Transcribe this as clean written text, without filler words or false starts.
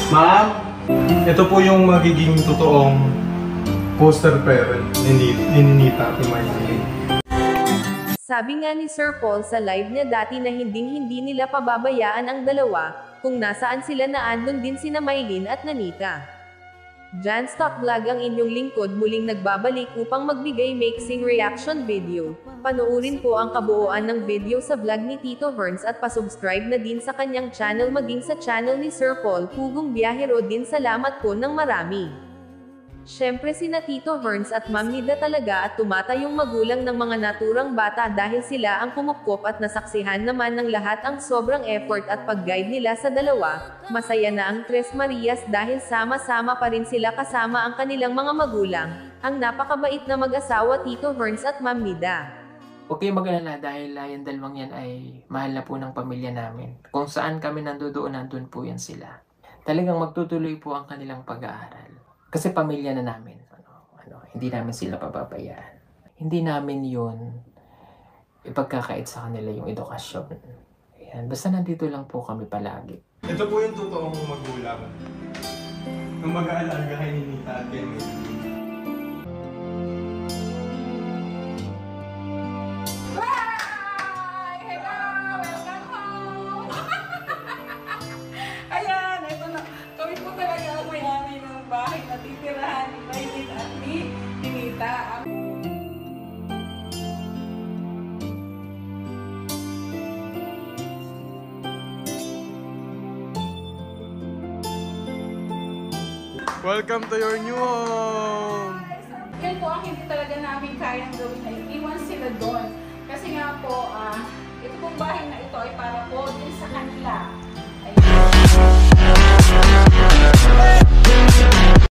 Ma'am, ito po yung magiging totoong poster parent ni Ninita at ni Marlene. Sabi nga ni Sir Paul sa live niya dati na hindi nila pababayaan ang dalawa, kung nasaan sila na andun din sina Mylene at Nanita. Jan Stock Vlog ang inyong lingkod muling nagbabalik upang magbigay mixing reaction video. Panoorin po ang kabuuan ng video sa vlog ni Tito Herns at pasubscribe na din sa kanyang channel maging sa channel ni Sir Paul Pugong Biyahero din. Salamat po ng marami. Syempre sina Tito Herns at Ma'am Nida talaga at tumatayong magulang ng mga naturang bata dahil sila ang kumupkop at nasaksihan naman ng lahat ang sobrang effort at pag-guide nila sa dalawa. Masaya na ang Tres Marias dahil sama-sama pa rin sila kasama ang kanilang mga magulang. Ang napakabait na mag-asawa Tito Herns at Ma'am Nida. Huwag kayong mag-alala dahil yung dalawang yan ay mahal na po ng pamilya namin. Kung saan kami nandoon, nandun po yan sila. Talagang magtutuloy po ang kanilang pag-aaral. Kasi pamilya na namin. Hindi namin sila pababayaan. Hindi namin yun ipagkakait sa kanila yung edukasyon. Ayan. Basta nandito lang po kami palagi. Ito po yung totoong magulang ng mag-aalaga kay Ninita at kay Marlene. Ayan, ito na. Kami po talaga ang may-ari ng bahay na titirahan ni Mylene at ni Ninita. Welcome to your new home! Yan po ang hindi talaga namin kayang gawin na iwan sila doon. Kasi nga po, ito pong bahay na ito ay para po din sa kanila.